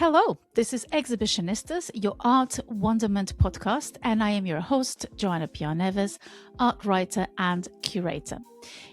Hello, this is Exhibitionistas, your art wonderment podcast, and I am your host, Joana P. Neves, art writer and curator.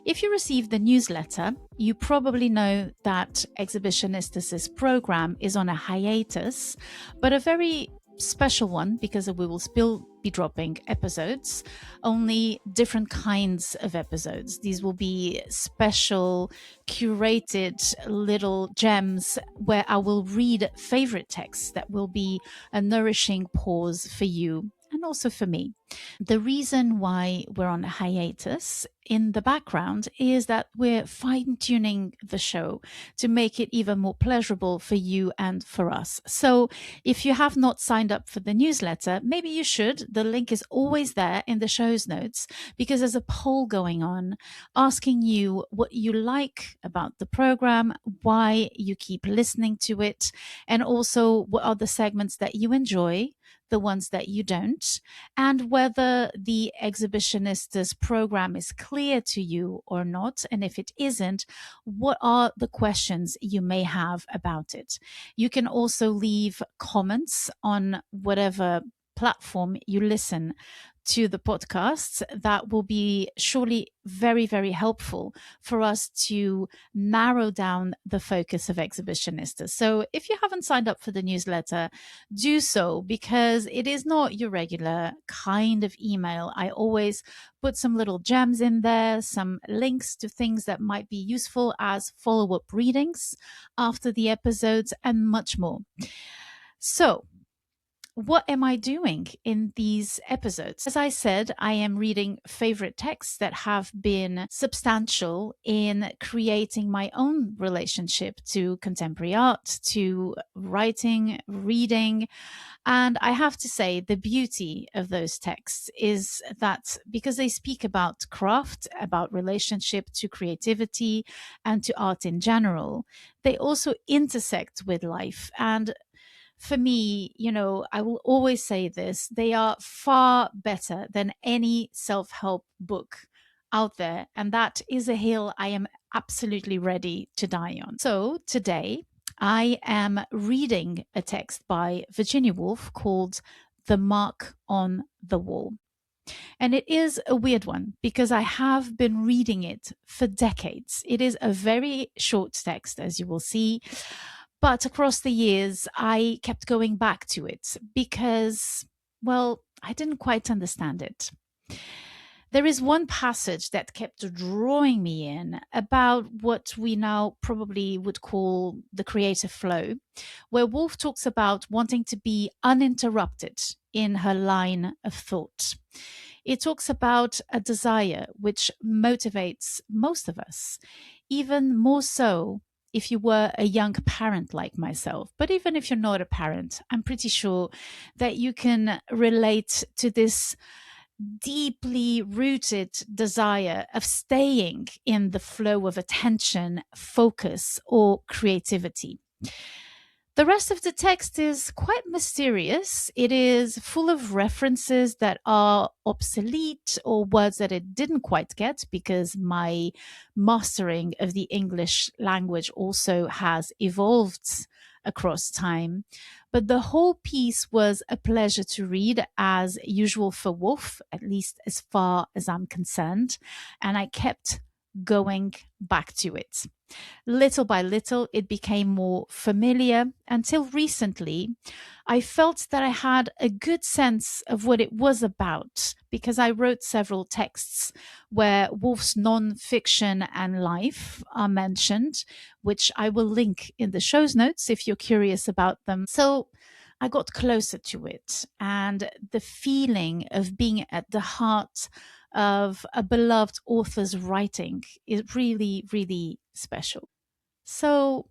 If you received the newsletter, you probably know that Exhibitionistas' program is on a hiatus, but a very special one because we will still be dropping episodes, only different kinds of episodes. These will be special, curated little gems where I will read favorite texts that will be a nourishing pause for you and also for me. The reason why we're on a hiatus in the background is that we're fine-tuning the show to make it even more pleasurable for you and for us. So if you have not signed up for the newsletter, maybe you should. The link is always there in the show's notes because there's a poll going on asking you what you like about the program, why you keep listening to it, and also what are the segments that you enjoy, the ones that you don't, and whether the Exhibitionistas program is clear to you or not. And if it isn't, what are the questions you may have about it? You can also leave comments on whatever platform you listen to the podcasts. That will be surely very, very helpful for us to narrow down the focus of Exhibitionistas. So if you haven't signed up for the newsletter, do so, because it is not your regular kind of email. I always put some little gems in there, some links to things that might be useful as follow-up readings after the episodes, and much more. So, what am I doing in these episodes? As I said, I am reading favorite texts that have been substantial in creating my own relationship to contemporary art, to writing, reading. And I have to say, the beauty of those texts is that because they speak about craft, about relationship to creativity and to art in general, they also intersect with life. And for me, I will always say this, they are far better than any self-help book out there. And that is a hill I am absolutely ready to die on. So today I am reading a text by Virginia Woolf called The Mark on the Wall. And it is a weird one because I have been reading it for decades. It is a very short text, as you will see. But across the years, I kept going back to it because, well, I didn't quite understand it. There is one passage that kept drawing me in about what we now probably would call the creative flow, where Woolf talks about wanting to be uninterrupted in her line of thought. It talks about a desire which motivates most of us, even more so if you were a young parent like myself. But even if you're not a parent, I'm pretty sure that you can relate to this deeply rooted desire of staying in the flow of attention, focus, or creativity. The rest of the text is quite mysterious. It is full of references that are obsolete or words that it didn't quite get because my mastering of the English language also has evolved across time. But the whole piece was a pleasure to read, as usual for Woolf, at least as far as I'm concerned. And I kept going back to it. Little by little, it became more familiar until recently. I felt that I had a good sense of what it was about because I wrote several texts where Woolf's non-fiction and life are mentioned, which I will link in the show's notes if you're curious about them. So I got closer to it, and the feeling of being at the heart of a beloved author's writing is really, really special. So,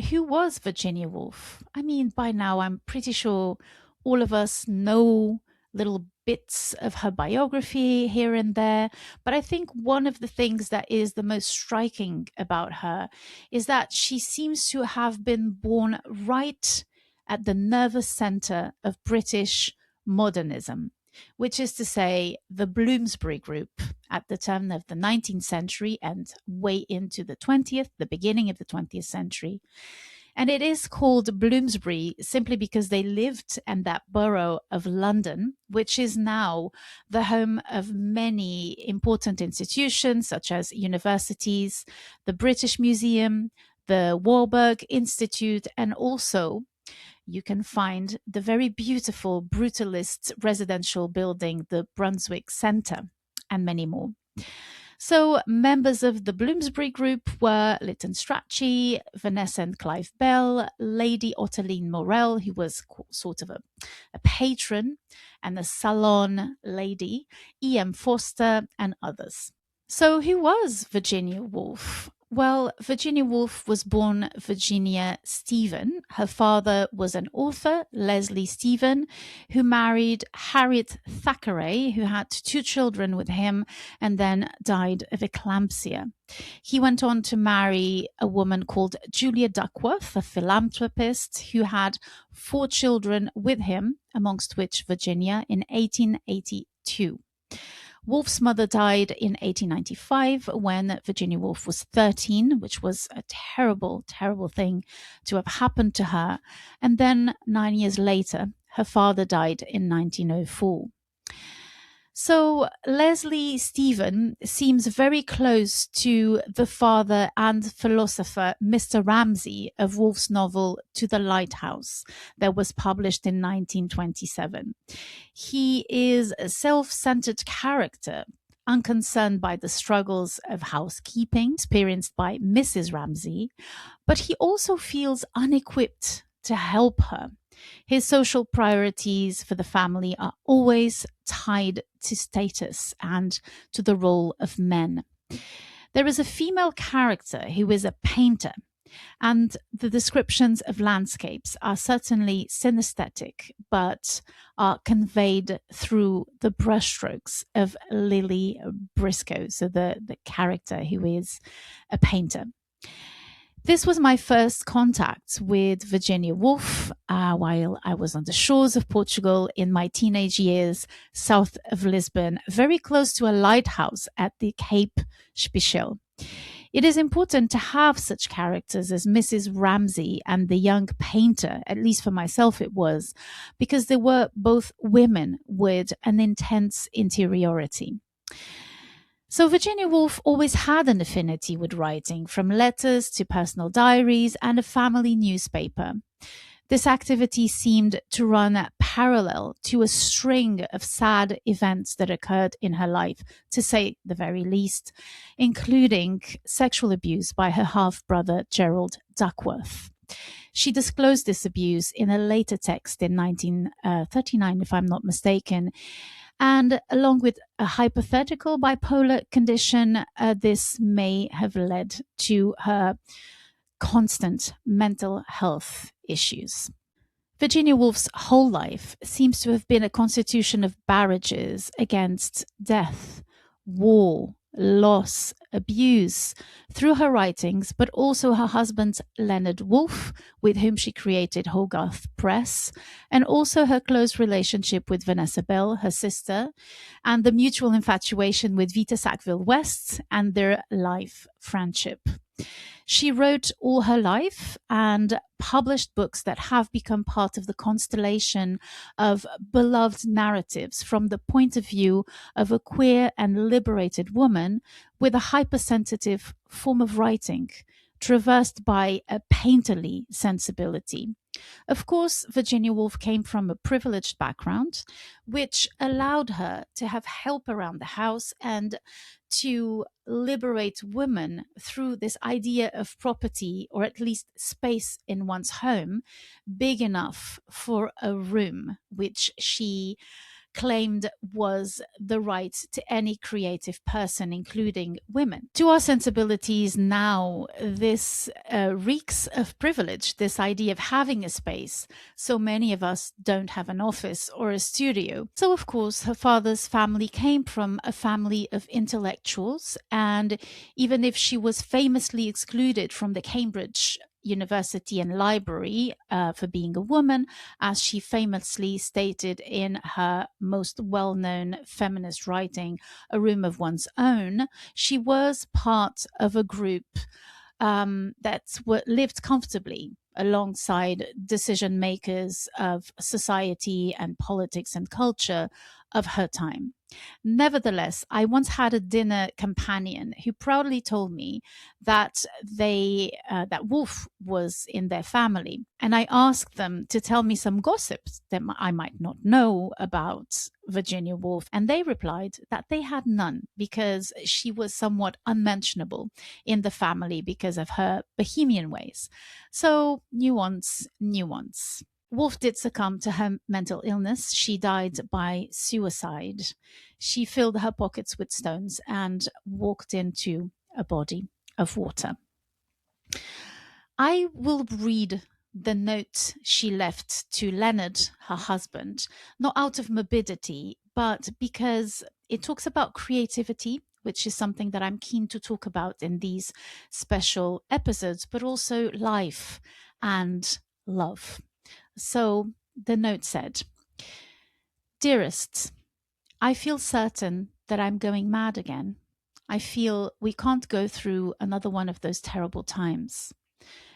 who was Virginia Woolf? I mean, by now I'm pretty sure all of us know little bits of her biography here and there. But I think one of the things that is the most striking about her is that she seems to have been born right at the nervous center of British modernism, which is to say the Bloomsbury Group at the turn of the 19th century and way into the 20th, the beginning of the 20th century. And it is called Bloomsbury simply because they lived in that borough of London, which is now the home of many important institutions such as universities, the British Museum, the Warburg Institute, and also you can find the very beautiful brutalist residential building, the Brunswick Centre, and many more. So members of the Bloomsbury group were Lytton Strachey, Vanessa and Clive Bell, Lady Ottiline Morell, who was sort of a patron, and the salon lady, E.M. Forster, and others. So who was Virginia Woolf? Well, Virginia Woolf was born Virginia Stephen. Her father was an author, Leslie Stephen, who married Harriet Thackeray, who had 2 children with him and then died of eclampsia. He went on to marry a woman called Julia Duckworth, a philanthropist, who had 4 children with him, amongst which Virginia, in 1882. Woolf's mother died in 1895 when Virginia Woolf was 13, which was a terrible, terrible thing to have happened to her. And then 9 years later, her father died in 1904. So Leslie Stephen seems very close to the father and philosopher Mr. Ramsay of Woolf's novel To the Lighthouse that was published in 1927. He is a self-centered character, unconcerned by the struggles of housekeeping experienced by Mrs. Ramsay, but he also feels unequipped to help her. His social priorities for the family are always tied to status and to the role of men. There is a female character who is a painter, and the descriptions of landscapes are certainly synesthetic, but are conveyed through the brushstrokes of Lily Briscoe, so the character who is a painter. This was my first contact with Virginia Woolf while I was on the shores of Portugal in my teenage years, south of Lisbon, very close to a lighthouse at the Cape Spichel. It is important to have such characters as Mrs. Ramsay and the young painter, at least for myself it was, because they were both women with an intense interiority. So Virginia Woolf always had an affinity with writing, from letters to personal diaries and a family newspaper. This activity seemed to run parallel to a string of sad events that occurred in her life, to say the very least, including sexual abuse by her half-brother Gerald Duckworth. She disclosed this abuse in a later text in 1939, if I'm not mistaken. And along with a hypothetical bipolar condition, this may have led to her constant mental health issues. Virginia Woolf's whole life seems to have been a constitution of barrages against death, war, loss, abuse through her writings, but also her husband Leonard Woolf, with whom she created Hogarth Press, and also her close relationship with Vanessa Bell, her sister, and the mutual infatuation with Vita Sackville-West and their life friendship. She wrote all her life and published books that have become part of the constellation of beloved narratives from the point of view of a queer and liberated woman with a hypersensitive form of writing, traversed by a painterly sensibility. Of course, Virginia Woolf came from a privileged background, which allowed her to have help around the house and to liberate women through this idea of property, or at least space in one's home, big enough for a room, which she claimed was the right to any creative person, including women. To our sensibilities now, this reeks of privilege, this idea of having a space. So many of us don't have an office or a studio. So, of course, her father's family came from a family of intellectuals, and even if she was famously excluded from the Cambridge University and library for being a woman, as she famously stated in her most well-known feminist writing, A Room of One's Own, she was part of a group that lived comfortably. alongside decision makers of society and politics and culture of her time. Nevertheless, I once had a dinner companion who proudly told me that that Woolf was in their family, and I asked them to tell me some gossips that I might not know about Virginia Woolf, and they replied that they had none because she was somewhat unmentionable in the family because of her bohemian ways. So nuance, nuance. Woolf did succumb to her mental illness. She died by suicide. She filled her pockets with stones and walked into a body of water. I will read the note she left to Leonard, her husband, not out of morbidity, but because it talks about creativity, which is something that I'm keen to talk about in these special episodes, but also life and love. So the note said, "Dearest, I feel certain that I'm going mad again. I feel we can't go through another one of those terrible times.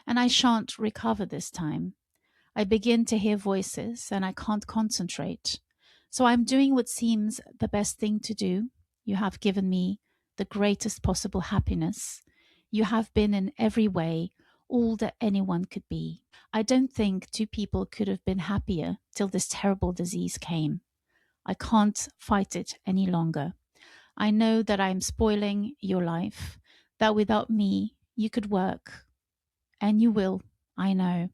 And I shan't recover this time. I begin to hear voices and I can't concentrate. So I'm doing what seems the best thing to do. You have given me the greatest possible happiness. You have been in every way all that anyone could be. I don't think two people could have been happier till this terrible disease came. I can't fight it any longer. I know that I'm spoiling your life, that without me you could work. And you will, I know.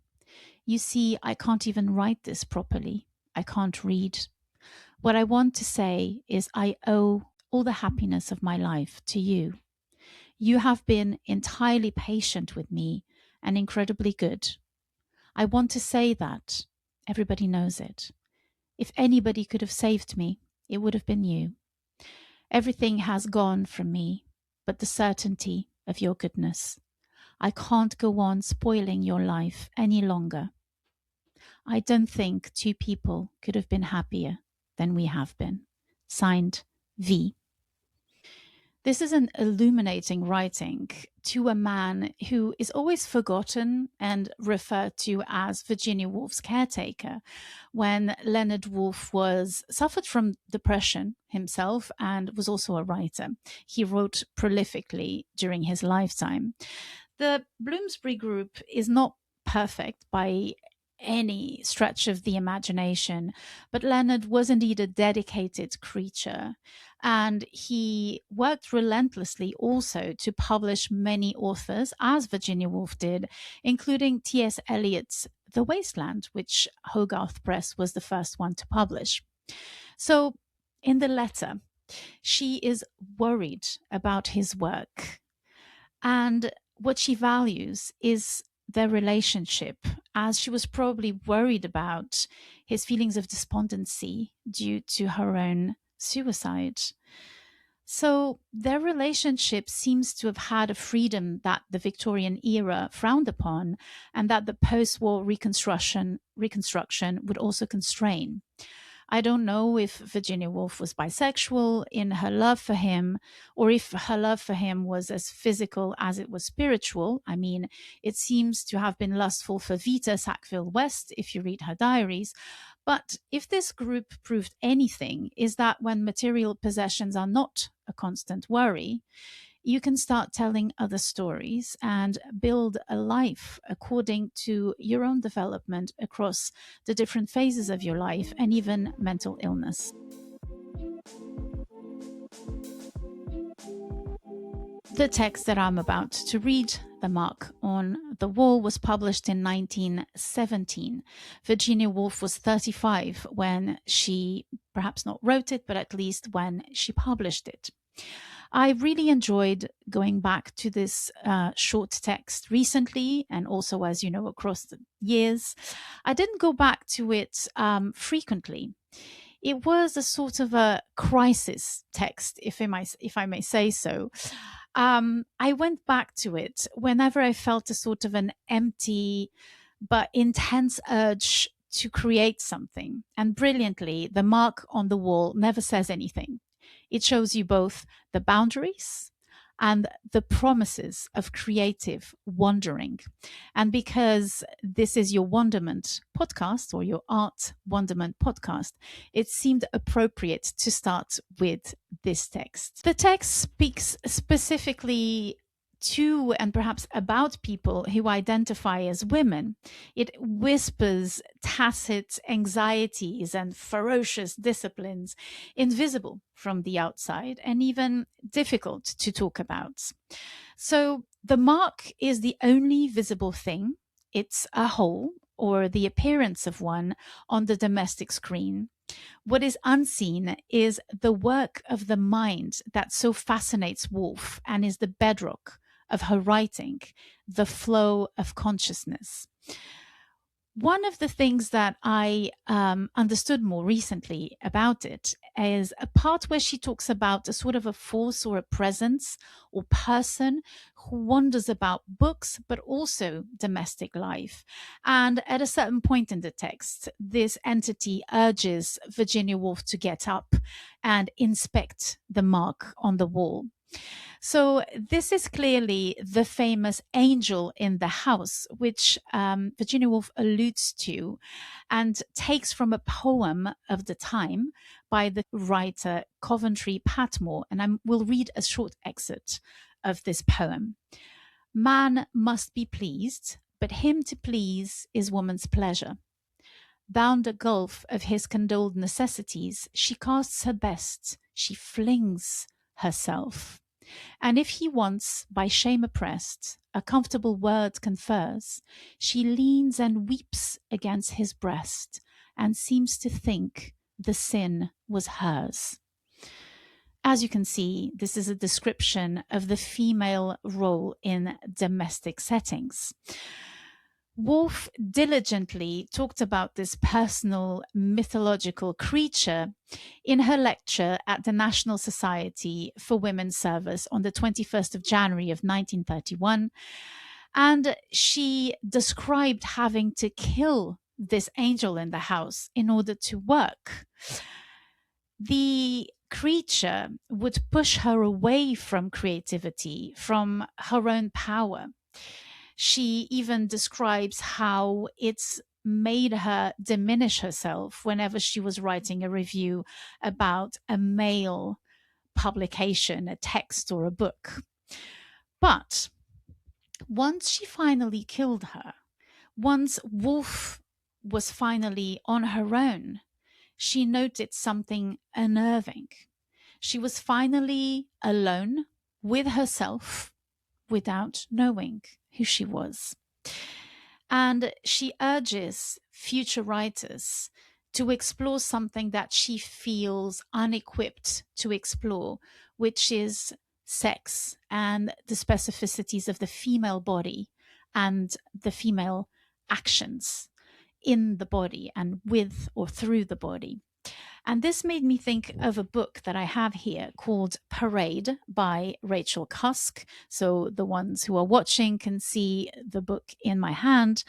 You see, I can't even write this properly. I can't read. What I want to say is I owe all the happiness of my life to you. You have been entirely patient with me and incredibly good. I want to say that. Everybody knows it. If anybody could have saved me, it would have been you. Everything has gone from me, but the certainty of your goodness. I can't go on spoiling your life any longer. I don't think two people could have been happier than we have been. Signed, V." This is an illuminating writing to a man who is always forgotten and referred to as Virginia Woolf's caretaker. When Leonard Woolf suffered from depression himself and was also a writer. He wrote prolifically during his lifetime. The Bloomsbury Group is not perfect by any stretch of the imagination, but Leonard was indeed a dedicated creature, and he worked relentlessly also to publish many authors, as Virginia Woolf did, including T.S. Eliot's The Wasteland, which Hogarth Press was the first one to publish. So in the letter, she is worried about his work, and what she values is their relationship, as she was probably worried about his feelings of despondency due to her own suicide. So their relationship seems to have had a freedom that the Victorian era frowned upon, and that the post-war reconstruction would also constrain. I don't know if Virginia Woolf was bisexual in her love for him, or if her love for him was as physical as it was spiritual. I mean, it seems to have been lustful for Vita Sackville-West if you read her diaries. But if this group proved anything, is that when material possessions are not a constant worry, you can start telling other stories and build a life according to your own development across the different phases of your life and even mental illness. The text that I'm about to read, The Mark on the Wall, was published in 1917. Virginia Woolf was 35 when she perhaps not wrote it, but at least when she published it. I really enjoyed going back to this short text recently, and also, as you know, across the years. I didn't go back to it frequently. It was a sort of a crisis text, if I may say so. I went back to it whenever I felt a sort of an empty but intense urge to create something. And brilliantly, the mark on the wall never says anything. It shows you both the boundaries and the promises of creative wandering. And because this is your wonderment podcast or your art wonderment podcast, it seemed appropriate to start with this text. The text speaks specifically to and perhaps about people who identify as women. It whispers tacit anxieties and ferocious disciplines, invisible from the outside and even difficult to talk about. So the mark is the only visible thing. It's a hole or the appearance of one on the domestic screen. What is unseen is the work of the mind that so fascinates Woolf and is the bedrock of her writing, the flow of consciousness. One of the things that I understood more recently about it is a part where she talks about a sort of a force or a presence or person who wanders about books, but also domestic life. And at a certain point in the text, this entity urges Virginia Woolf to get up and inspect the mark on the wall. So this is clearly the famous angel in the house, which Virginia Woolf alludes to and takes from a poem of the time by the writer Coventry Patmore. And I will read a short excerpt of this poem. Man must be pleased, but him to please is woman's pleasure. Down the gulf of his condoled necessities, she casts her best, she flings herself. And if he once, by shame oppressed, a comfortable word confers, she leans and weeps against his breast, and seems to think the sin was hers. As you can see, this is a description of the female role in domestic settings. Woolf diligently talked about this personal mythological creature in her lecture at the National Society for Women's Service on the 21st of January of 1931. And she described having to kill this angel in the house in order to work. The creature would push her away from creativity, from her own power. She even describes how it's made her diminish herself whenever she was writing a review about a male publication, a text or a book. But once she finally killed her, once Woolf was finally on her own, she noted something unnerving. She was finally alone with herself without knowing who she was. And she urges future writers to explore something that she feels unequipped to explore, which is sex and the specificities of the female body and the female actions in the body and with or through the body. And this made me think of a book that I have here called Parade by Rachel Cusk. So the ones who are watching can see the book in my hand.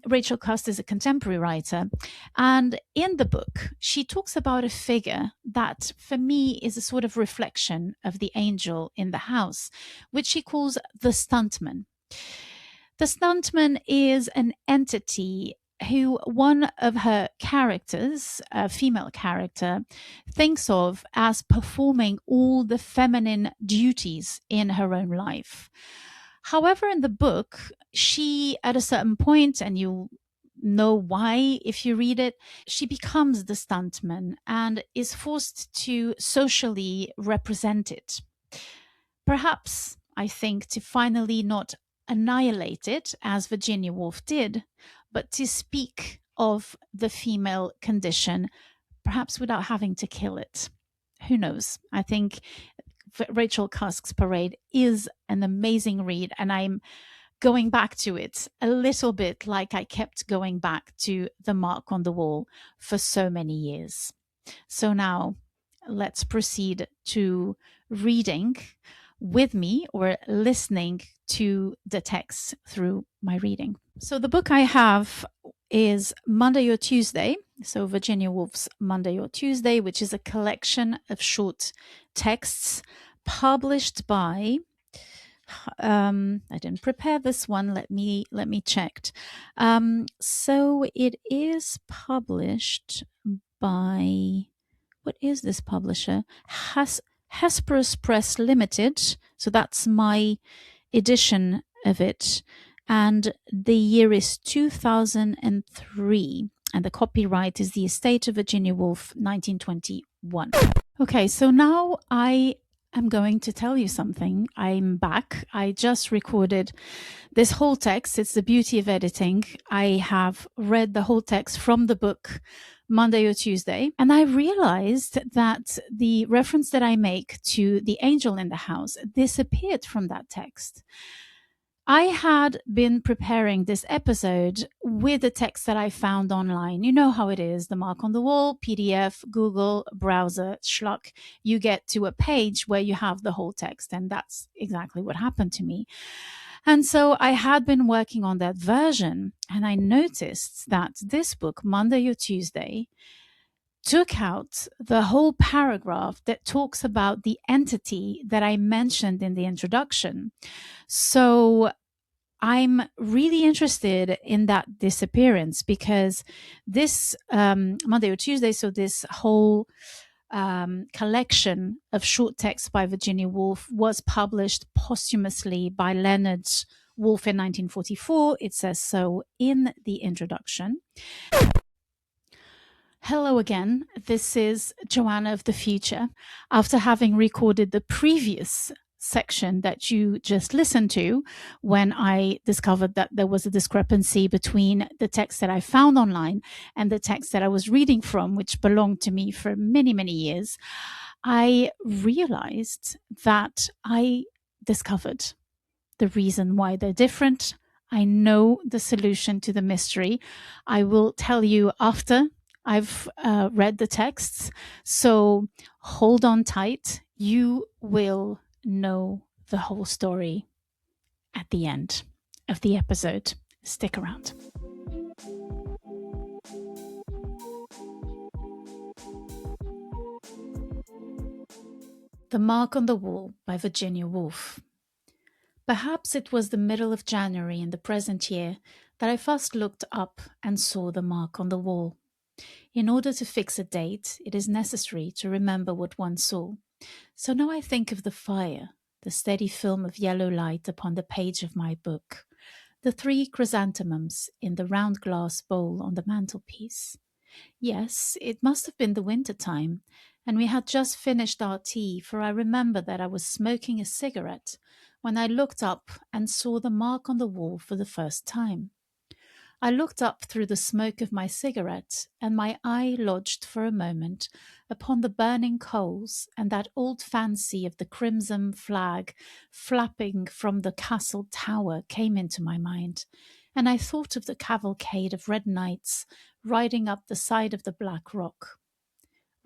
Rachel Cusk is a contemporary writer. And in the book, she talks about a figure that for me is a sort of reflection of the angel in the house, which she calls the stuntman. The stuntman is an entity who one of her characters, a female character, thinks of as performing all the feminine duties in her own life. However, in the book, she, at a certain point, and you'll know why if you read it, she becomes the stuntman and is forced to socially represent it. Perhaps, I think, to finally not annihilate it, as Virginia Woolf did, but to speak of the female condition, perhaps without having to kill it. Who knows? I think Rachel Cusk's Parade is an amazing read, and I'm going back to it a little bit like I kept going back to The Mark on the Wall for so many years. So now let's proceed to reading with me or listening to the text through my reading. So the book I have is Monday or Tuesday, so Virginia Woolf's Monday or Tuesday, which is a collection of short texts published by I didn't prepare this one. Let me check. So it is published by, what is this publisher? Hesperus Press Limited. So that's my edition of it. And the year is 2003. And the copyright is The Estate of Virginia Woolf, 1921. Okay, so now I am going to tell you something. I'm back. I just recorded this whole text. It's the beauty of editing. I have read the whole text from the book Monday or Tuesday, and I realized that the reference that I make to the angel in the house disappeared from that text. I had been preparing this episode with the text that I found online. You know how it is, the mark on the wall, PDF, Google, browser, schluck. You get to a page where you have the whole text, and that's exactly what happened to me. And so I had been working on that version, and I noticed that this book, Monday or Tuesday, took out the whole paragraph that talks about the entity that I mentioned in the introduction. So I'm really interested in that disappearance, because this Monday or Tuesday, so this whole collection of short texts by Virginia Woolf was published posthumously by Leonard Woolf in 1944. It says so in the introduction. Hello again, this is Joanna of the future. After having recorded the previous section that you just listened to, when I discovered that there was a discrepancy between the text that I found online and the text that I was reading from, which belonged to me for many, many years, I realized that I discovered the reason why they're different. I know the solution to the mystery. I will tell you after I've read the texts. So hold on tight. You will know the whole story at the end of the episode. Stick around. The Mark on the Wall by Virginia Woolf. Perhaps it was the middle of January in the present year that I first looked up and saw the mark on the wall. In order to fix a date, it is necessary to remember what one saw. So now I think of the fire, the steady film of yellow light upon the page of my book, the 3 chrysanthemums in the round glass bowl on the mantelpiece. Yes, it must have been the winter time, and we had just finished our tea, for I remember that I was smoking a cigarette when I looked up and saw the mark on the wall for the first time. I looked up through the smoke of my cigarette, and my eye lodged for a moment upon the burning coals, and that old fancy of the crimson flag flapping from the castle tower came into my mind, and I thought of the cavalcade of red knights riding up the side of the black rock.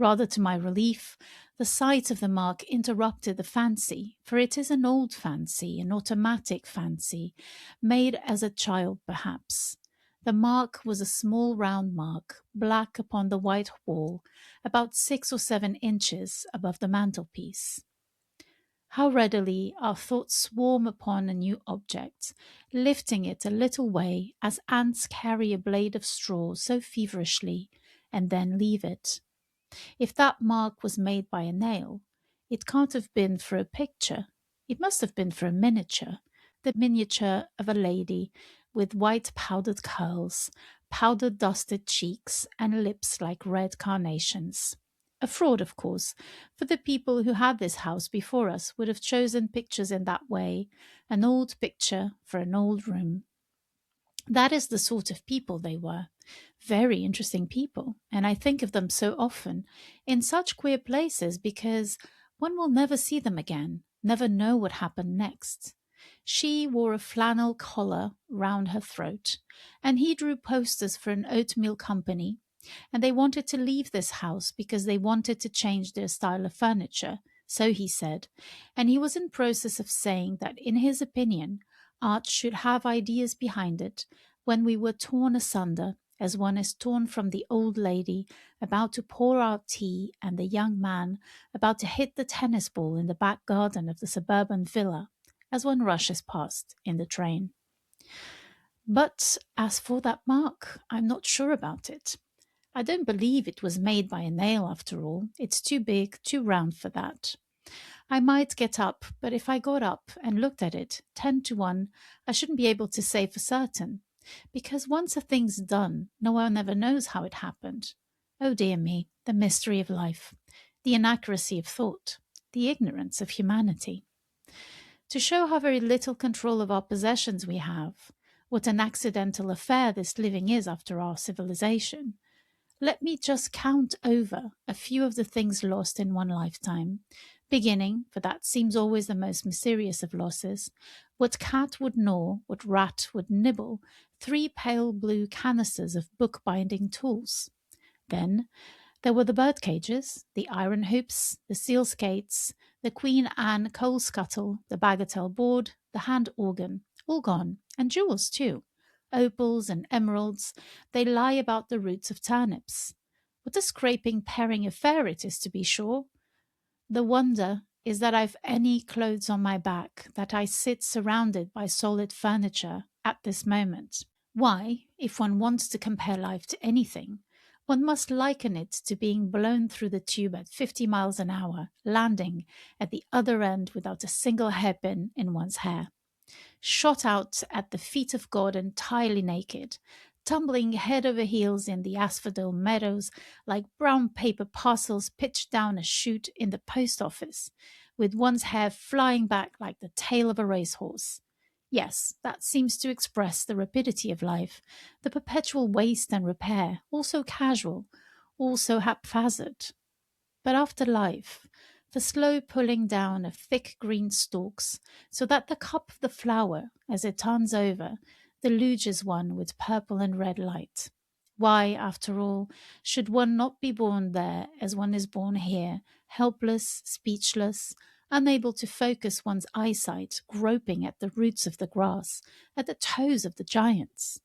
Rather to my relief, the sight of the mark interrupted the fancy, for it is an old fancy, an automatic fancy, made as a child perhaps. The mark was a small round mark, black upon the white wall, about 6 or 7 inches above the mantelpiece. How readily our thoughts swarm upon a new object, lifting it a little way as ants carry a blade of straw so feverishly, and then leave it. If that mark was made by a nail, it can't have been for a picture. It must have been for a miniature, the miniature of a lady with white powdered curls, powdered dusted cheeks, and lips like red carnations. A fraud, of course, for the people who had this house before us would have chosen pictures in that way, an old picture for an old room. That is the sort of people they were. Very interesting people, and I think of them so often in such queer places because one will never see them again, never know what happened next. She wore a flannel collar round her throat, and he drew posters for an oatmeal company, and they wanted to leave this house because they wanted to change their style of furniture, so he said, and he was in process of saying that in his opinion art should have ideas behind it when we were torn asunder as one is torn from the old lady about to pour out tea and the young man about to hit the tennis ball in the back garden of the suburban villa as one rushes past in the train. But as for that mark, I'm not sure about it. I don't believe it was made by a nail after all. It's too big, too round for that. I might get up, but if I got up and looked at it 10 to 1, I shouldn't be able to say for certain. Because once a thing's done, no one ever knows how it happened. Oh dear me, the mystery of life, the inaccuracy of thought, the ignorance of humanity. To show how very little control of our possessions we have, what an accidental affair this living is after our civilization, let me just count over a few of the things lost in one lifetime, beginning, for that seems always the most mysterious of losses, what cat would gnaw, what rat would nibble, 3 pale blue canisters of bookbinding tools. Then there were the bird cages, the iron hoops, the seal skates, the Queen Anne coal scuttle, the bagatelle board, the hand organ, all gone, and jewels too. Opals and emeralds, they lie about the roots of turnips. What a scraping paring affair it is, to be sure. The wonder is that I've any clothes on my back, that I sit surrounded by solid furniture at this moment. Why, if one wants to compare life to anything, one must liken it to being blown through the tube at 50 miles an hour, landing at the other end without a single hairpin in one's hair. Shot out at the feet of God entirely naked, tumbling head over heels in the asphodel meadows like brown paper parcels pitched down a chute in the post office, with one's hair flying back like the tail of a racehorse. Yes, that seems to express the rapidity of life, the perpetual waste and repair, all so casual, all so haphazard. But after life, the slow pulling down of thick green stalks, so that the cup of the flower, as it turns over, deluges one with purple and red light. Why, after all, should one not be born there as one is born here, helpless, speechless, unable to focus one's eyesight, groping at the roots of the grass, at the toes of the giants?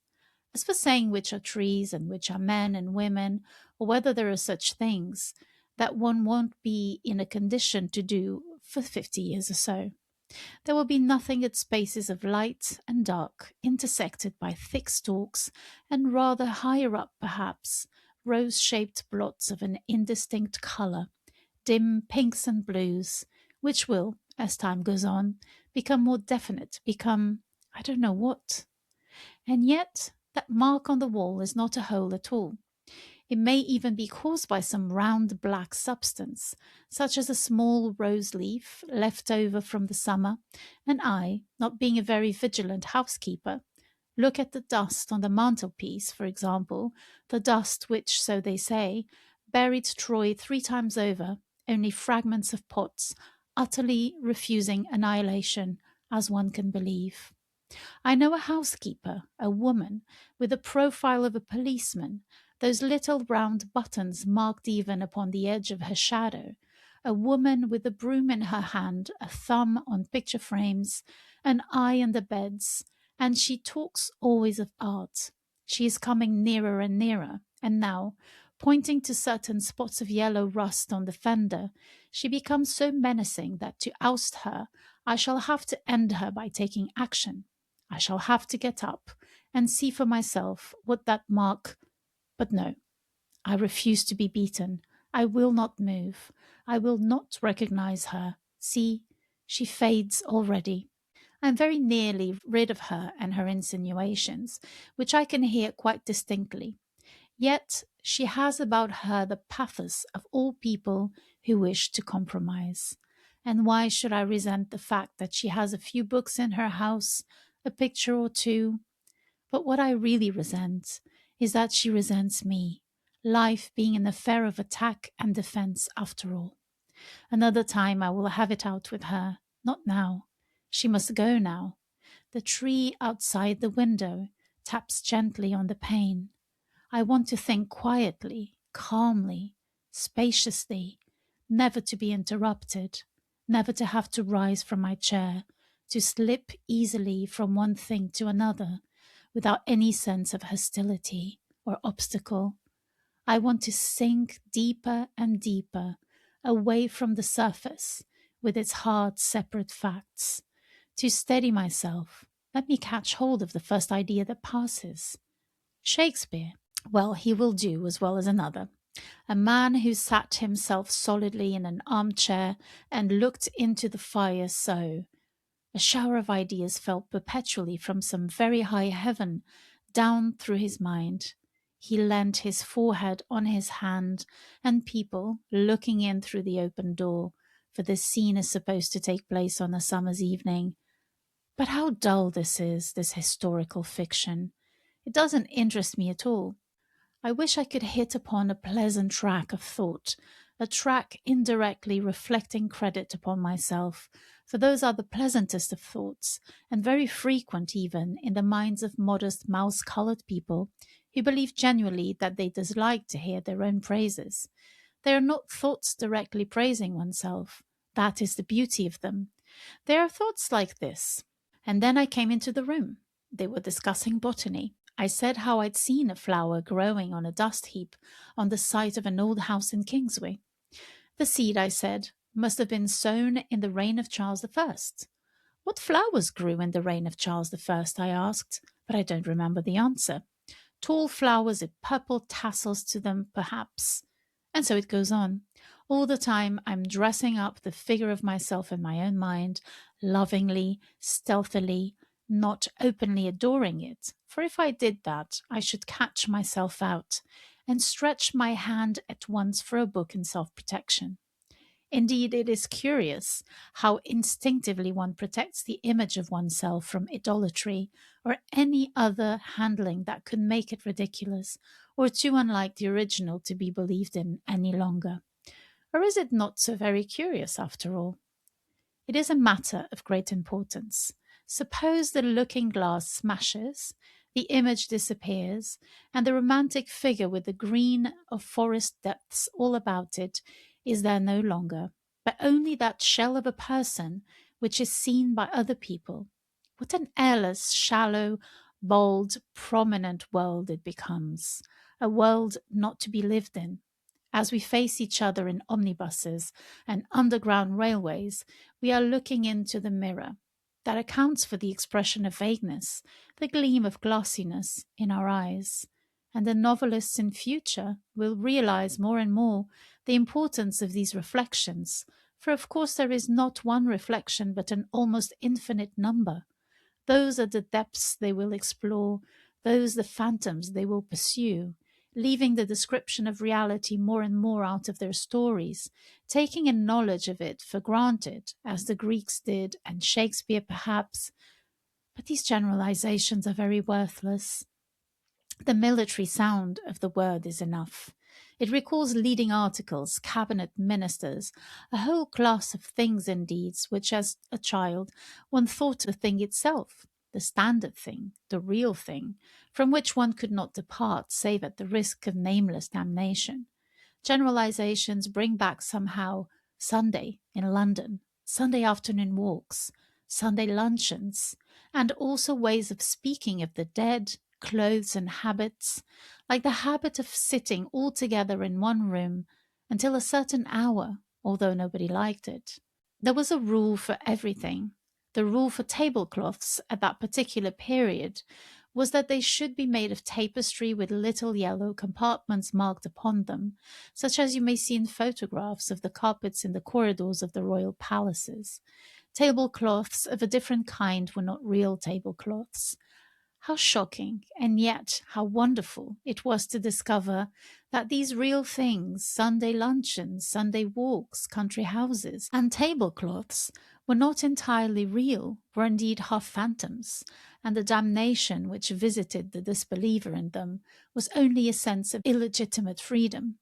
As for saying which are trees and which are men and women, or whether there are such things, that one won't be in a condition to do for 50 years or so. There will be nothing but spaces of light and dark, intersected by thick stalks, and rather higher up, perhaps, rose-shaped blots of an indistinct colour, dim pinks and blues, which will, as time goes on, become more definite, become I don't know what. And yet, that mark on the wall is not a hole at all. It may even be caused by some round black substance, such as a small rose leaf left over from the summer, and I, not being a very vigilant housekeeper, look at the dust on the mantelpiece, for example, the dust which, so they say, buried Troy 3 times over, only fragments of pots, utterly refusing annihilation, as one can believe. I know a housekeeper, a woman, with the profile of a policeman, those little round buttons marked even upon the edge of her shadow, a woman with a broom in her hand, a thumb on picture frames, an eye on the beds, and she talks always of art. She is coming nearer and nearer, and now, pointing to certain spots of yellow rust on the fender, she becomes so menacing that to oust her, I shall have to end her by taking action. I shall have to get up and see for myself what that mark. But no, I refuse to be beaten. I will not move. I will not recognize her. See, she fades already. I am very nearly rid of her and her insinuations, which I can hear quite distinctly. Yet she has about her the pathos of all people who wish to compromise. And why should I resent the fact that she has a few books in her house, a picture or two? But what I really resent is that she resents me, life being an affair of attack and defense after all. Another time I will have it out with her, not now. She must go now. The tree outside the window taps gently on the pane. I want to think quietly, calmly, spaciously, never to be interrupted, never to have to rise from my chair, to slip easily from one thing to another, without any sense of hostility, or obstacle. I want to sink deeper and deeper, away from the surface with its hard, separate facts. To steady myself, let me catch hold of the first idea that passes. Shakespeare. Well, he will do as well as another. A man who sat himself solidly in an armchair and looked into the fire so. A shower of ideas fell perpetually from some very high heaven down through his mind. He leant his forehead on his hand, and people, looking in through the open door, for this scene is supposed to take place on a summer's evening. But how dull this is, this historical fiction. It doesn't interest me at all. I wish I could hit upon a pleasant track of thought, a track indirectly reflecting credit upon myself, for those are the pleasantest of thoughts, and very frequent even in the minds of modest mouse-coloured people who believe genuinely that they dislike to hear their own praises. They are not thoughts directly praising oneself. That is the beauty of them. They are thoughts like this. And then I came into the room. They were discussing botany. I said how I'd seen a flower growing on a dust heap on the site of an old house in Kingsway. The seed, I said, must have been sown in the reign of Charles I. What flowers grew in the reign of Charles I? I asked, but I don't remember the answer. Tall flowers with purple tassels to them, perhaps. And so it goes on. All the time I'm dressing up the figure of myself in my own mind, lovingly, stealthily, not openly adoring it, for if I did that, I should catch myself out and stretch my hand at once for a book in self-protection. Indeed, it is curious how instinctively one protects the image of oneself from idolatry or any other handling that could make it ridiculous or too unlike the original to be believed in any longer. Or is it not so very curious after all? It is a matter of great importance. Suppose the looking glass smashes, the image disappears, and the romantic figure with the green of forest depths all about it is there no longer, but only that shell of a person which is seen by other people. What an airless, shallow, bold, prominent world it becomes, a world not to be lived in. As we face each other in omnibuses and underground railways, we are looking into the mirror. That accounts for the expression of vagueness, the gleam of glassiness in our eyes. And the novelists in future will realize more and more the importance of these reflections, for of course there is not one reflection but an almost infinite number. Those are the depths they will explore, those the phantoms they will pursue, leaving the description of reality more and more out of their stories, taking a knowledge of it for granted, as the Greeks did, and Shakespeare perhaps. But these generalizations are very worthless. The military sound of the word is enough. It recalls leading articles, cabinet ministers, a whole class of things and deeds which as a child one thought the thing itself, the standard thing, the real thing, from which one could not depart save at the risk of nameless damnation. Generalizations bring back somehow Sunday in London, Sunday afternoon walks, Sunday luncheons, and also ways of speaking of the dead, clothes and habits, like the habit of sitting all together in one room until a certain hour, although nobody liked it. There was a rule for everything. The rule for tablecloths at that particular period was that they should be made of tapestry with little yellow compartments marked upon them, such as you may see in photographs of the carpets in the corridors of the royal palaces. Tablecloths of a different kind were not real tablecloths. How shocking, and yet how wonderful it was to discover that these real things, Sunday luncheons, Sunday walks, country houses, and tablecloths, were not entirely real, were indeed half phantoms, and the damnation which visited the disbeliever in them was only a sense of illegitimate freedom.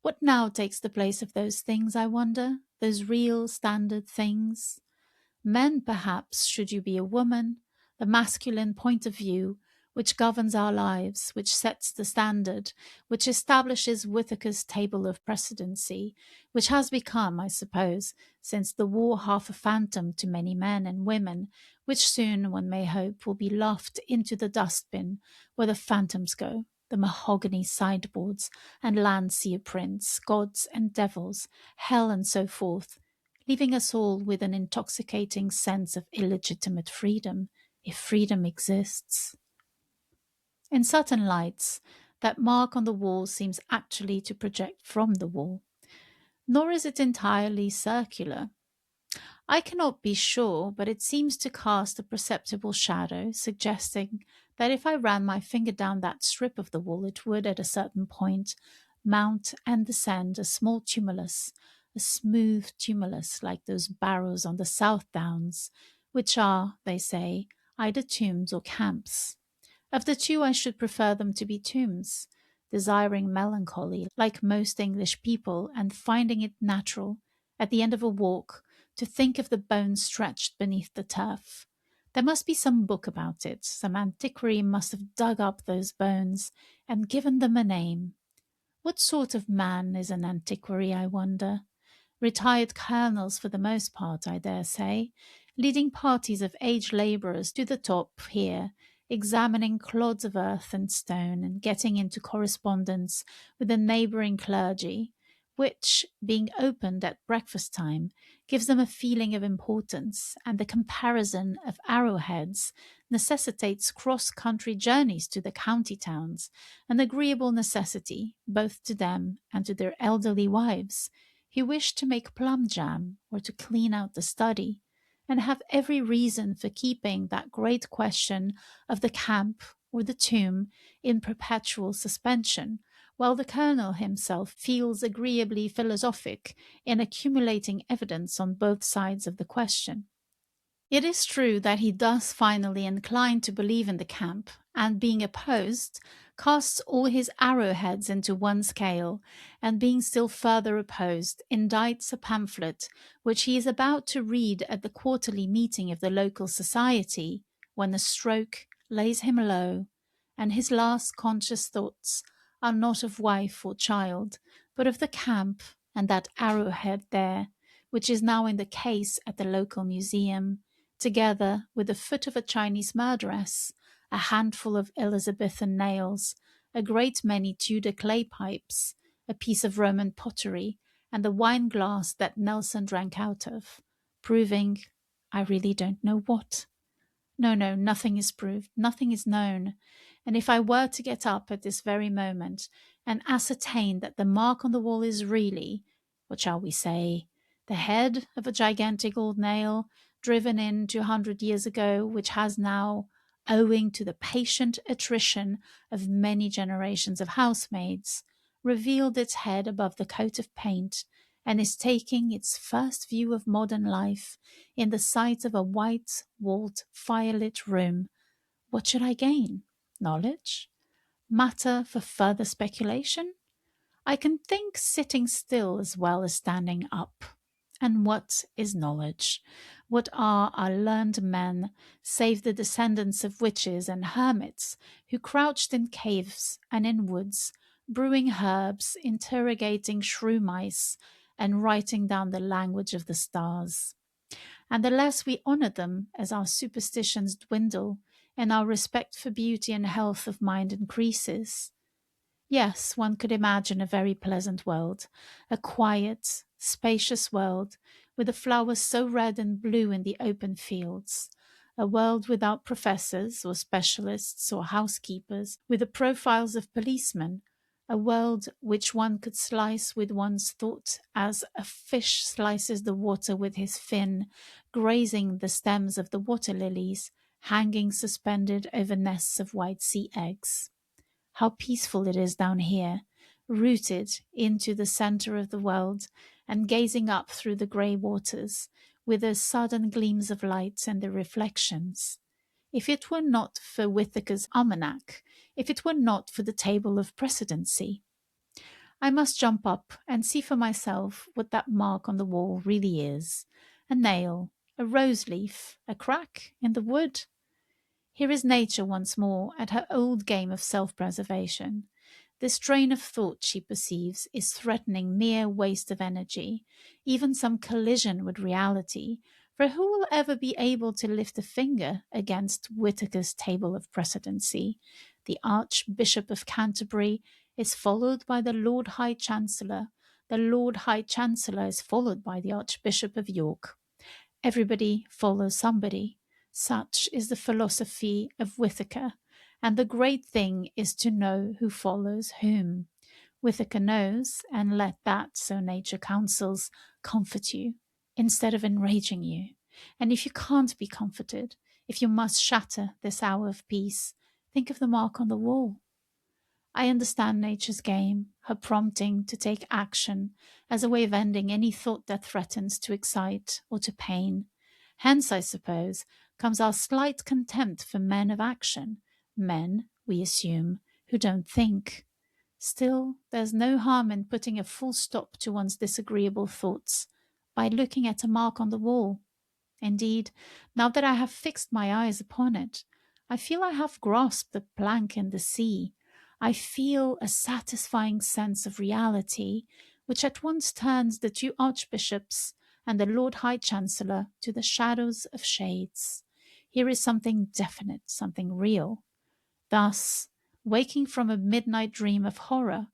What now takes the place of those things, I wonder, those real standard things? Men, perhaps, should you be a woman, the masculine point of view, which governs our lives, which sets the standard, which establishes Whitaker's table of precedency, which has become, I suppose, since the war half a phantom to many men and women, which soon, one may hope, will be laughed into the dustbin where the phantoms go. the mahogany sideboards and Landseer prints, gods and devils, hell and so forth, leaving us all with an intoxicating sense of illegitimate freedom, if freedom exists. In certain lights, that mark on the wall seems actually to project from the wall, nor is it entirely circular. I cannot be sure, but it seems to cast a perceptible shadow, suggesting that if I ran my finger down that strip of the wall, it would, at a certain point, mount and descend a small tumulus, a smooth tumulus like those barrows on the South Downs, which are, they say, either tombs or camps. Of the two, I should prefer them to be tombs, desiring melancholy, like most English people, and finding it natural, at the end of a walk, to think of the bones stretched beneath the turf. There must be some book about it. Some antiquary must have dug up those bones and given them a name. What sort of man is an antiquary, I wonder? Retired colonels for the most part, I dare say, leading parties of aged labourers to the top here, examining clods of earth and stone, and getting into correspondence with the neighbouring clergy, which, being opened at breakfast time, gives them a feeling of importance, and the comparison of arrowheads necessitates cross-country journeys to the county towns, an agreeable necessity, both to them and to their elderly wives, he wished to make plum jam or to clean out the study, and have every reason for keeping that great question of the camp or the tomb in perpetual suspension, while the colonel himself feels agreeably philosophic in accumulating evidence on both sides of the question. It is true that he does finally incline to believe in the camp, and being opposed, casts all his arrowheads into one scale, and being still further opposed, indites a pamphlet which he is about to read at the quarterly meeting of the local society, when a stroke lays him low, and his last conscious thoughts are not of wife or child, but of the camp and that arrowhead there, which is now in the case at the local museum, together with the foot of a Chinese murderess, a handful of Elizabethan nails, a great many Tudor clay pipes, a piece of Roman pottery, and the wine glass that Nelson drank out of, proving I really don't know what. No, nothing is proved, nothing is known. And if I were to get up at this very moment and ascertain that the mark on the wall is really, what shall we say, the head of a gigantic old nail driven in 200 years ago, which has now, owing to the patient attrition of many generations of housemaids, revealed its head above the coat of paint, and is taking its first view of modern life in the sight of a white-walled, firelit room, what should I gain? Knowledge? Matter for further speculation? I can think sitting still as well as standing up. And what is knowledge? What are our learned men, save the descendants of witches and hermits who crouched in caves and in woods, brewing herbs, interrogating shrew mice, and writing down the language of the stars? And the less we honour them as our superstitions dwindle and our respect for beauty and health of mind increases. Yes, one could imagine a very pleasant world, a quiet, spacious world, with the flowers so red and blue in the open fields, a world without professors or specialists or housekeepers, with the profiles of policemen, a world which one could slice with one's thought as a fish slices the water with his fin, grazing the stems of the water lilies, hanging suspended over nests of white sea eggs. How peaceful it is down here, rooted into the centre of the world and gazing up through the grey waters with those sudden gleams of light and the reflections. If it were not for Whitaker's almanac, if it were not for the table of precedency, I must jump up and see for myself what that mark on the wall really is. A nail, a rose leaf, a crack in the wood. Here is nature once more at her old game of self-preservation. This train of thought, she perceives, is threatening mere waste of energy, even some collision with reality, for who will ever be able to lift a finger against Whitaker's table of precedency, The Archbishop of Canterbury is followed by the Lord High Chancellor. The Lord High Chancellor is followed by the Archbishop of York. Everybody follows somebody. Such is the philosophy of Whitaker, and the great thing is to know who follows whom. Whitaker knows, and let that, so nature counsels, comfort you instead of enraging you. And if you can't be comforted, if you must shatter this hour of peace, think of the mark on the wall. I understand nature's game, her prompting to take action as a way of ending any thought that threatens to excite or to pain. Hence, I suppose, comes our slight contempt for men of action, men, we assume, who don't think. Still, there's no harm in putting a full stop to one's disagreeable thoughts by looking at a mark on the wall. Indeed, now that I have fixed my eyes upon it, I feel I have grasped the plank in the sea. I feel a satisfying sense of reality, which at once turns the two archbishops and the Lord High Chancellor to the shadows of shades. Here is something definite, something real. Thus, waking from a midnight dream of horror,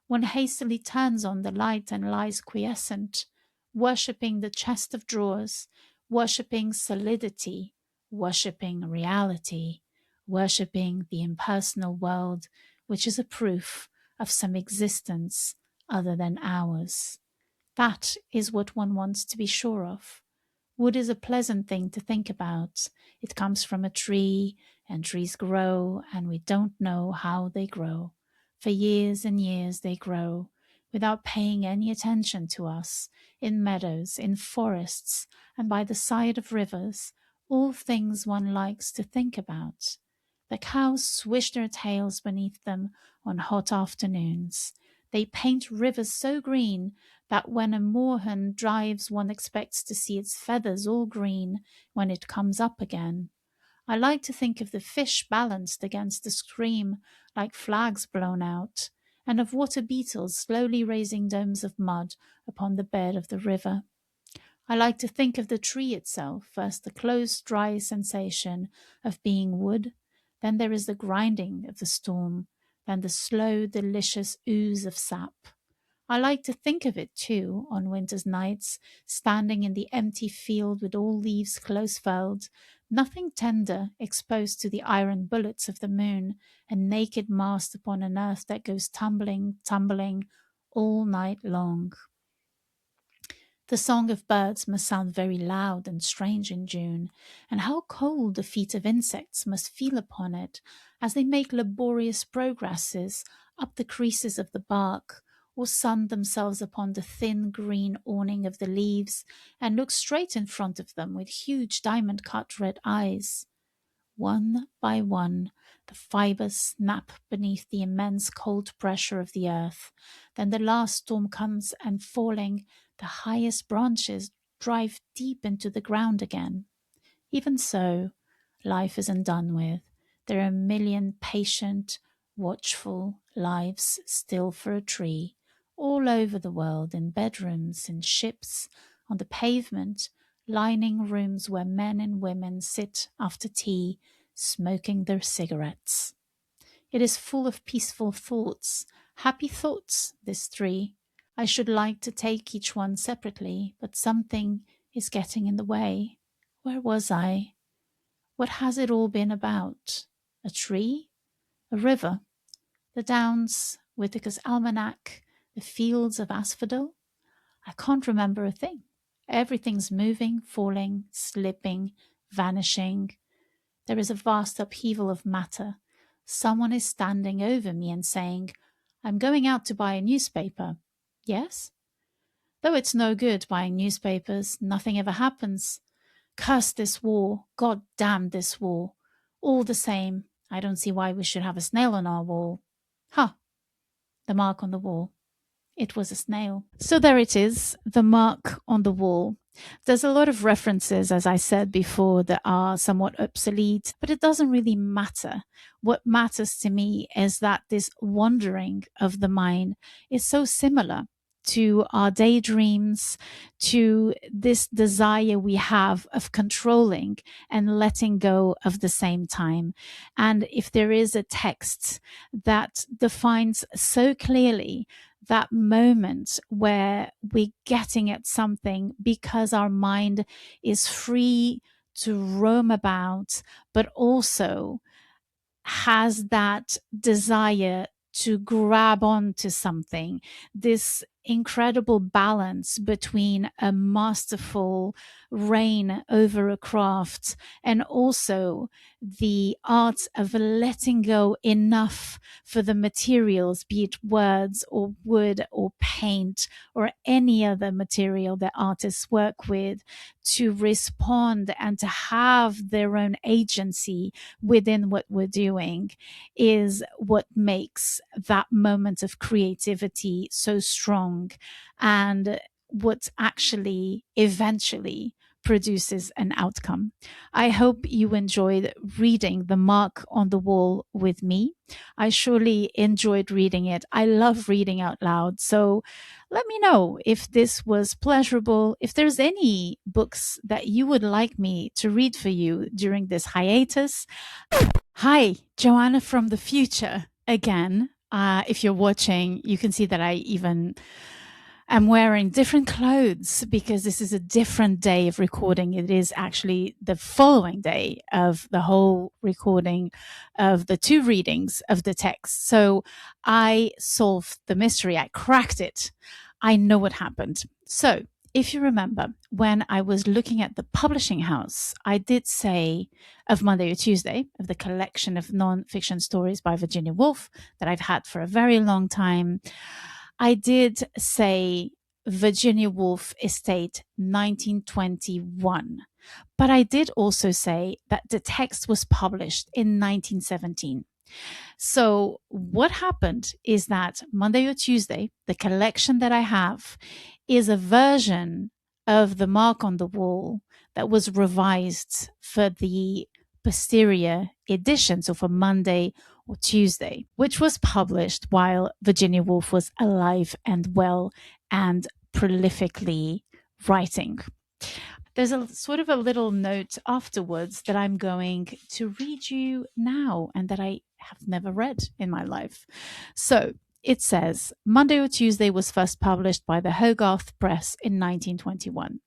one hastily turns on the light and lies quiescent, worshipping the chest of drawers, worshipping solidity, worshipping reality, worshipping the impersonal world, which is a proof of some existence other than ours. That is what one wants to be sure of. Wood is a pleasant thing to think about. It comes from a tree, and trees grow, and we don't know how they grow. For years and years they grow, without paying any attention to us, in meadows, in forests, and by the side of rivers, all things one likes to think about. The cows swish their tails beneath them on hot afternoons. They paint rivers so green that when a moorhen drives one expects to see its feathers all green when it comes up again. I like to think of the fish balanced against the stream like flags blown out, and of water beetles slowly raising domes of mud upon the bed of the river. I like to think of the tree itself, first the close, dry sensation of being wood, then there is the grinding of the storm, then the slow, delicious ooze of sap. I like to think of it, too, on winter's nights, standing in the empty field with all leaves close furled, nothing tender exposed to the iron bullets of the moon, a naked mast upon an earth that goes tumbling, tumbling all night long. The song of birds must sound very loud and strange in June, and how cold the feet of insects must feel upon it as they make laborious progresses up the creases of the bark, or sun themselves upon the thin green awning of the leaves, and look straight in front of them with huge diamond-cut red eyes. One by one, the fibers snap beneath the immense cold pressure of the earth. Then the last storm comes, and falling, the highest branches drive deep into the ground again. Even so, life isn't done with. There are a million patient, watchful lives still for a tree, all over the world, in bedrooms, in ships, on the pavement, lining rooms where men and women sit after tea, smoking their cigarettes. It is full of peaceful thoughts, happy thoughts, this tree. I should like to take each one separately, but something is getting in the way. Where was I? What has it all been about? A tree? A river? The downs, Whitaker's almanac, the fields of asphodel? I can't remember a thing. Everything's moving, falling, slipping, vanishing. There is a vast upheaval of matter. Someone is standing over me and saying, "I'm going out to buy a newspaper." Yes? Though it's no good buying newspapers, nothing ever happens. Curse this war. God damn this war. All the same, I don't see why we should have a snail on our wall. Ha! The mark on the wall. It was a snail. So there it is, the mark on the wall. There's a lot of references, as I said before, that are somewhat obsolete, but it doesn't really matter. What matters to me is that this wandering of the mind is so similar to our daydreams, to this desire we have of controlling and letting go of the same time. And if there is a text that defines so clearly that moment where we're getting at something because our mind is free to roam about, but also has that desire to grab onto something, this incredible balance between a masterful reign over a craft and also the art of letting go enough for the materials, be it words or wood or paint or any other material that artists work with, to respond and to have their own agency within what we're doing, is what makes that moment of creativity so strong, and what actually eventually produces an outcome. I hope you enjoyed reading The Mark on the Wall with me. I surely enjoyed reading it. I love reading out loud. So let me know if this was pleasurable, if there's any books that you would like me to read for you during this hiatus. Hi, Joanna from the future again. If you're watching, you can see that I even am wearing different clothes because this is a different day of recording. It is actually the following day of the whole recording of the 2 readings of the text. So I solved the mystery. I cracked it. I know what happened. So if you remember, when I was looking at the publishing house, I did say of Monday or Tuesday, of the collection of non-fiction stories by Virginia Woolf that I've had for a very long time, I did say Virginia Woolf Estate 1921. But I did also say that the text was published in 1917. So what happened is that Monday or Tuesday, the collection that I have is a version of The Mark on the Wall that was revised for the posterior edition, so for Monday or Tuesday, which was published while Virginia Woolf was alive and well and prolifically writing. There's a sort of a little note afterwards that I'm going to read you now and that I have never read in my life. So it says, Monday or Tuesday was first published by the Hogarth Press in 1921.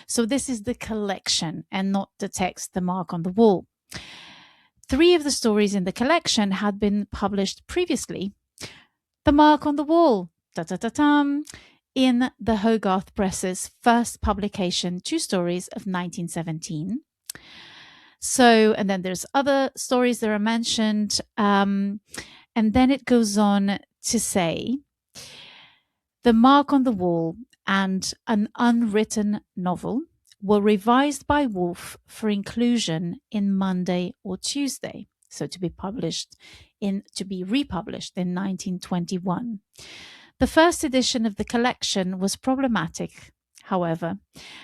So this is the collection and not the text, The Mark on the Wall. 3 of the stories in the collection had been published previously. The Mark on the Wall, in the Hogarth Press's first publication, 2 stories of 1917. So, and then there's other stories that are mentioned. And then it goes on to say, The Mark on the Wall and An Unwritten Novel were revised by Woolf for inclusion in Monday or Tuesday, so to be republished in 1921. The first edition of the collection was problematic, however,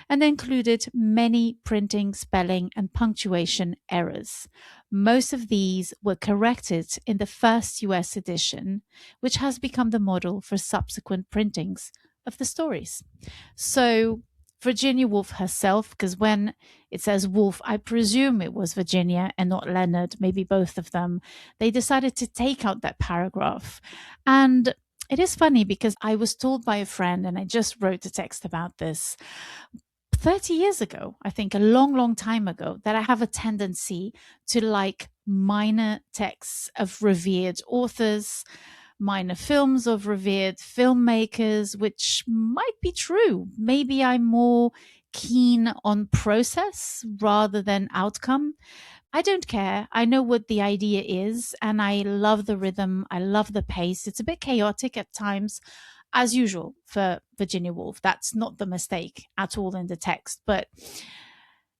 and included many printing, spelling, and punctuation errors. Most of these were corrected in the first US edition, which has become the model for subsequent printings of the stories. So Virginia Woolf herself, because when it says Woolf, I presume it was Virginia and not Leonard, maybe both of them, they decided to take out that paragraph. And it is funny because I was told by a friend, and I just wrote a text about this 30 years ago, I think a long, long time ago, that I have a tendency to like minor texts of revered authors, minor films of revered filmmakers, which might be true. Maybe I'm more keen on process rather than outcome. I don't care. I know what the idea is, and I love the rhythm. I love the pace. It's a bit chaotic at times, as usual for Virginia Woolf. That's not the mistake at all in the text, but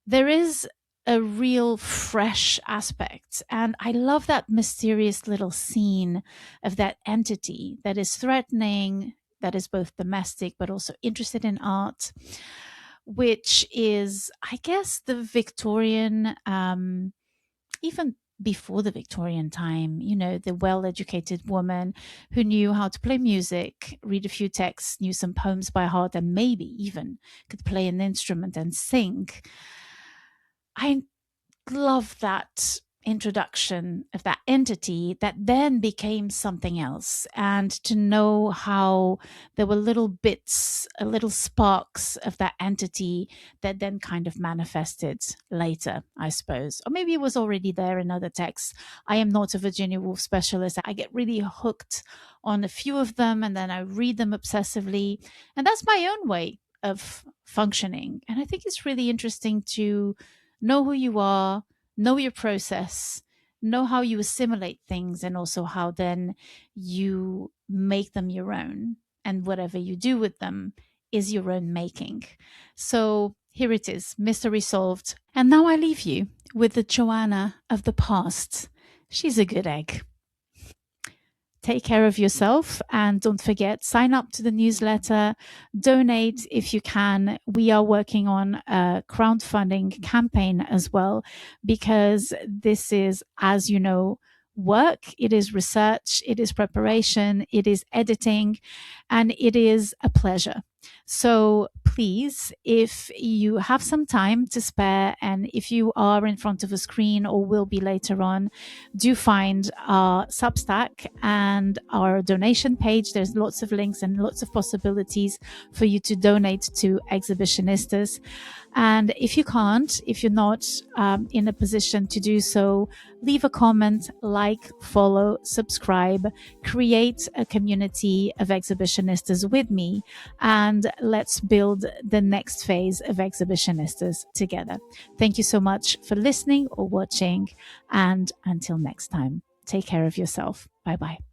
there is a real fresh aspect. And I love that mysterious little scene of that entity that is threatening, that is both domestic, but also interested in art, which is, I guess, the Victorian, even before the Victorian time, the well-educated woman who knew how to play music, read a few texts, knew some poems by heart, and maybe even could play an instrument and sing. I love that introduction of that entity that then became something else, and to know how there were little bits, little sparks of that entity that then kind of manifested later, I suppose. Or maybe it was already there in other texts. I am not a Virginia Woolf specialist. I get really hooked on a few of them and then I read them obsessively, and that's my own way of functioning. And I think it's really interesting to know who you are, know your process, know how you assimilate things, and also how then you make them your own. And whatever you do with them is your own making. So here it is, mystery solved. And now I leave you with the Joana of the past. She's a good egg. Take care of yourself, and don't forget, sign up to the newsletter, donate if you can. We are working on a crowdfunding campaign as well, because this is, as you know, work. It is research, it is preparation, it is editing, and it is a pleasure. So please, if you have some time to spare, and if you are in front of a screen or will be later on, do find our Substack and our donation page. There's lots of links and lots of possibilities for you to donate to Exhibitionistas. And if you can't, if you're not in a position to do so, leave a comment, like, follow, subscribe, create a community of Exhibitionistas with me, and let's build the next phase of Exhibitionistas together. Thank you so much for listening or watching, and until next time, take care of yourself. Bye-bye.